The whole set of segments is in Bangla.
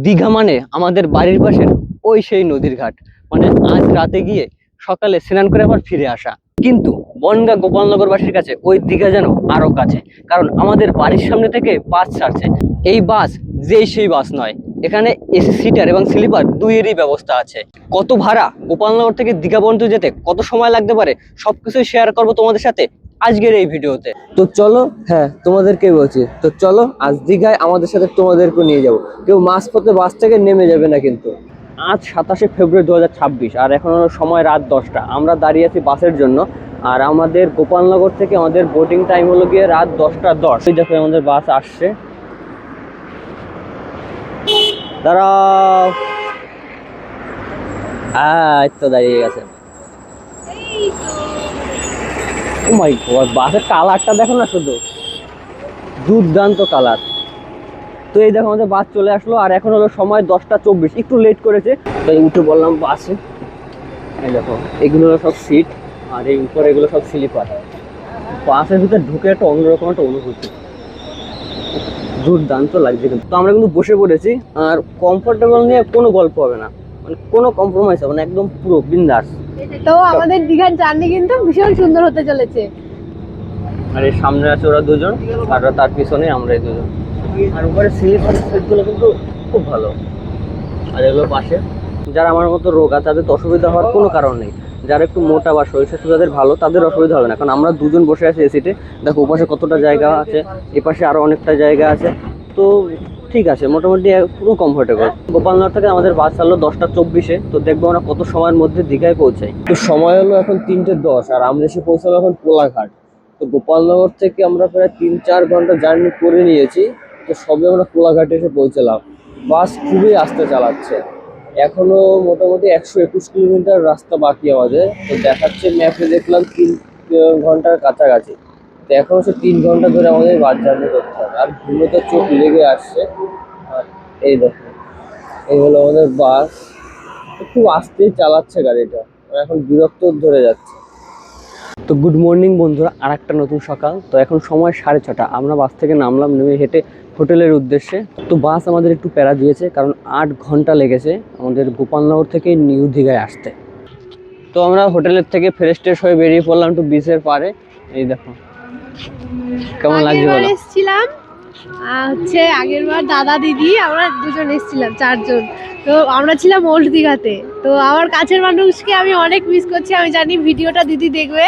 দীঘা মানে আমাদের বাড়ির পাশের ওই সেই নদীর ঘাট। মানে আজ রাতে গিয়ে সকালে স্নান করে আবার ফিরে আসা। কিন্তু বনগাঁ গোপালনগরবাসীর কাছে ওই দীঘা যেন আরো কাছে, কারণ আমাদের বাড়ির সামনে থেকে বাস ছাড়ছে। এই বাস যেই সেই বাস নয়, এখানে এসি সিটার এবং স্লিপার দুইয়েরই ব্যবস্থা আছে। কত ভাড়া, গোপালনগর থেকে দীঘা পর্যন্ত যেতে কত সময় লাগতে পারে, সবকিছু শেয়ার করবো তোমাদের সাথে আজকের এই ভিডিওতে। তো চলো, হ্যাঁ তোমাদেরকে বলছি, তো চলো আজ দীঘায় আমাদের সাথে তোমাদেরকে নিয়ে যাব। কেউ মাঝপথে বাস থেকে নেমে যাবে না কিন্তু। আজ 27শে ফেব্রুয়ারি 2026 আর এখন হলো সময় রাত 10টা। আমরা দাঁড়িয়ে আছি বাসের জন্য। আর আমাদের গোপালনগর থেকে আমাদের বোটিং টাইম হলো গিয়ে রাত 10টা 10। এই দেখো আমাদের বাস আসছে, দাঁড়াও। এই তো দাঁড়িয়ে গেছে। ও মাই গড, বাসের কালারটা দেখো না, শুধু দুর্দান্ত কালার। তো এই দেখো আমাদের বাস চলে আসলো আর এখন হলো সময় 10টা 24, একটু লেট করেছে তাই উঠে বললাম বাসে। এই দেখো এগুলো সব সিট আর এই উপরে এগুলো সব স্লিপার। বাসের ভিতরে ঢুকে একটা অন্যরকম একটা অনুভূতি, দুর্দান্ত লাগছে। কিন্তু তো আমরা কিন্তু বসে পড়েছি আর কমফোর্টেবল নিয়ে কোনো গল্প হবে না, মানে কোনো কম্প্রোমাইজ হবে না, একদম পুরো বিন্দাস। তো আমাদের দীঘার জার্নি কিন্তু ভীষণ সুন্দর হতে চলেছে। আর এই সামনে আছে ওরা দুজন আর তার পিছনে আমরা এই দুজন। আর উপরে স্লিপার সিটগুলো কিন্তু খুব ভালো। আর এগুলো পাশে যারা আমার মতো রোগা তাদের তো অসুবিধা হওয়ার কোনো কারণ নেই। যারা একটু মোটা বা শরীর স্বাস্থ্য যাদের ভালো তাদের অসুবিধা হবে না, কারণ আমরা দুজন বসে আছি এই সিটে। দেখো ওপাশে কতটা জায়গা আছে, এপাশে আরো অনেকটা জায়গা আছে। তো ঠিক আছে, মোটামুটি পুরো কমফোর্টেবল। গোপালনগর থেকে আমাদের বাস ছাড়লো 10টা 24-এ। তো দেখবো আমরা কত সময়ের মধ্যে দীঘায় পৌঁছাই। তো সময় হলো এখন 3টে 10 আর আমরা এসে পৌঁছালো এখন কোলাঘাট। তো গোপালনগর থেকে আমরা প্রায় 3-4 ঘন্টা জার্নি করে নিয়েছি। তো সবে আমরা কোলাঘাটে এসে পৌঁছালাম। বাস খুবই আস্তে চালাচ্ছে, এখনো মোটামুটি 121 কিলোমিটার রাস্তা বাকি আমাদের। তো দেখাচ্ছে ম্যাপে দেখলাম 3 ঘন্টার কাছাকাছি। তো এখন হচ্ছে 3 ঘন্টা ধরে আমাদের বাস জার্নি করতে হবে আর ঘুমোতে চোখ লেগে আসছে। আর এই দেখো এই হলো আমাদের বাস, খুব আস্তেই চালাচ্ছে গাড়িটা, এখন বিরক্ত ধরে যাচ্ছে। তো গুড মর্নিং বন্ধুরা, আর একটা নতুন সকাল। তো এখন সময় 6:30। আমরা বাস থেকে নামলাম, নেমে হেঁটে হোটেলের উদ্দেশ্যে। তো বাস আমাদের একটু প্যারা দিয়েছে, কারণ 8 ঘন্টা লেগেছে আমাদের গোপালনগর থেকে নিউ দীঘায় আসতে। তো আমরা হোটেলের থেকে ফ্রেশ ট্রেশ হয়ে বেরিয়ে পড়লাম একটু বিচের পারে। এই দেখো কেমন লাগছে বলো। এসেছিলাম হচ্ছে আগের বার দাদা দিদি আমরা দুজন এসেছিলাম, 4জন। তো আমরা ছিলাম ওল্ড দীঘাতে। তো আমার কাছের মানুষকে আমি অনেক মিস করছি, আমি জানি ভিডিওটা দিদি দেখবে।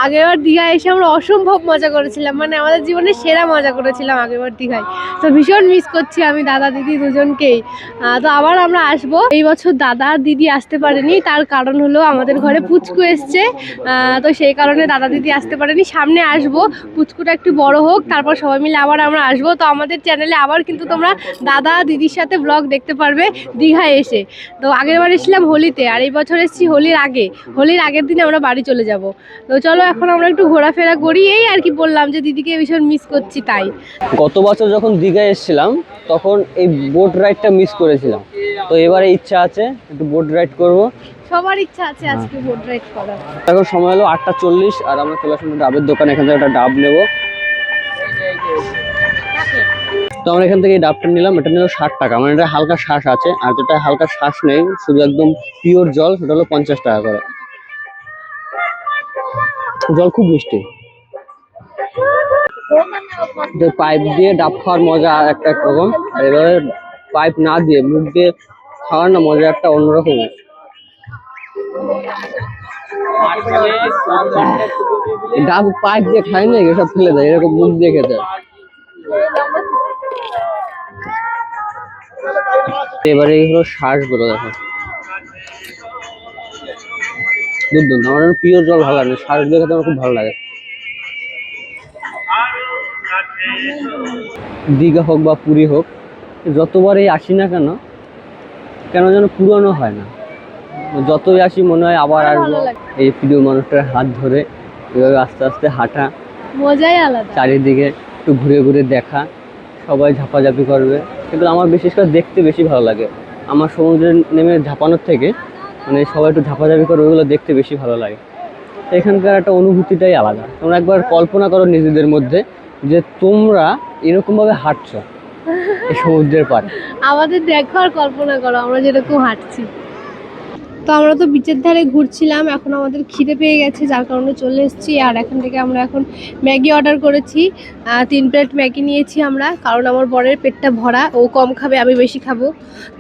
আগেরবার দীঘায় এসে আমরা অসম্ভব মজা করেছিলাম, মানে আমাদের জীবনে সেরা মজা করেছিলাম আগেরবার দীঘায়। তো ভীষণ মিস করছি আমি দাদা দিদি দুজনকেই। তো আবার আমরা আসবো। এই বছর দাদা আর দিদি আসতে পারেনি, তার কারণ হলো আমাদের ঘরে পুচকু এসছে। তো সেই কারণে দাদা দিদি আসতে পারেনি, সামনে আসবো। পুচকুটা একটু বড় হোক, তারপর সবাই মিলে আবার আমরা আসবো। তো আমাদের চ্যানেলে আবার কিন্তু তোমরা দাদা দিদির সাথে ব্লগ দেখতে পারবে দীঘায় এসে। তো আগের বার এসেছিলাম হোলিতে, আর এই বছর এসেছি হোলির আগে। হোলির আগের দিনে আমরা বাড়ি চলে যাব। তো চলো এখন আমরা একটু ঘোরাফেরা করি। এই আর কি, বললাম যে দিদিকে ভীষণ মিস করছি তাই। গত বছর যখন দীঘায় এসেছিলাম তখন এই বোট রাইডটা মিস করেছিলাম। তো এবারে ইচ্ছা আছে একটু বোট রাইড করব। সবার ইচ্ছা আছে আজকে বোট রাইড করার। এখন সময় হলো 8টা 40 আর আমরা চলে আসলাম ডাবের দোকানে। এখান থেকে একটা ডাব নেবো। তো আমরা এখান থেকে এই ডাবটা নিলাম, এটা নিল 60 টাকা। মানে এটা হালকা শ্বাস আছে, আর যেটা হালকা শ্বাস নেই শুধু একদম পিওর জল, সেটা হলো 50 টাকা করে। জল খুব মিষ্টি। পাইপ দিয়ে ডাব খাওয়ার মজা একটা একরকম, আর এভাবে পাইপ না দিয়ে মুখ দিয়ে খাওয়ার না মজা একটা অন্যরকম। ডাব পাইপ দিয়ে খায় না, এসব ফেলে দেয়, এরকম মুখ দিয়ে খেতে। এবারে এই হলো শ্বাসগুলো দেখো, দুর্দান্ত। আমার প্রিয় জল ভালো লাগে, শ্বাস দিয়ে খেতে আমার খুব ভালো লাগে। দীঘা হোক বা পুরী হোক, যতবারই আসি না কেন কেন যেন পুরনো হয় না। যতই আসি মনে হয় আবার আসবো। এই প্রিয় মানুষটার হাত ধরে এভাবে আস্তে আস্তে হাঁটা, মজাই আলাদা। চারিদিকে একটু ঘুরে ঘুরে দেখা, সবাই ঝাপাঝাপি করবে। কিন্তু আমার বিশেষ করে দেখতে বেশি ভালো লাগে। আমার সমুদ্রে নেমে ঝাপানোর থেকে মানে সবাই একটু ঝাপাঝাপি করবে, ওগুলো দেখতে বেশি ভালো লাগে। এখানকার একটা অনুভূতিটাই আলাদা। তোমরা একবার কল্পনা করো নিজেদের মধ্যে যে তোমরা এরকম ভাবে হাঁটছো, এই সমুদ্রের পাড়ে। আমাদের দেখো আর কল্পনা করো আমরা যেরকম হাঁটছি। তো আমরা তো বিচের ধারে ঘুরছিলাম, এখন আমাদের খিদে পেয়ে গেছে যার কারণে চলে এসেছি। আর এখান থেকে আমরা এখন ম্যাগি অর্ডার করেছি, 3 প্লেট ম্যাগি নিয়েছি আমরা, কারণ আমার বরের পেটটা ভরা, ও কম খাবে আমি বেশি খাবো,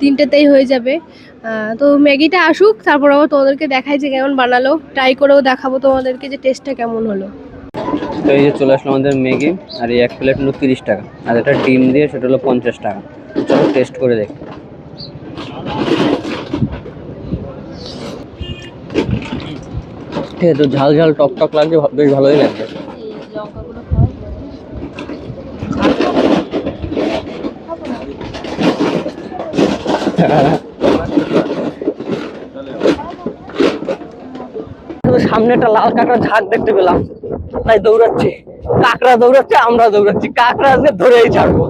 3টেতেই হয়ে যাবে। তো ম্যাগিটা আসুক, তারপর আবার তোমাদেরকে দেখাই যে কেমন বানালো, ট্রাই করেও দেখাবো তোমাদেরকে যে টেস্টটা কেমন হলো। তো এই যে চলে আসলো আমাদের ম্যাগি, আর এই 1 প্লেট হলো 30 টাকা, আর এটা ডিম দিয়ে সেটা হলো 50 টাকা। চলো টেস্ট করে দেখি। ঠিক আছে, তো ঝাল ঝাল টক টক লাগছে, বেশ ভালোই লাগছে। সামনে একটা লাল কাঁকড়ার ঝাঁক দেখতে পেলাম, তাই দৌড়াচ্ছি। কাঁকড়া দৌড়াচ্ছে, আমরা দৌড়াচ্ছি, কাঁকড়া আজকে ধরেই ছাড়বো।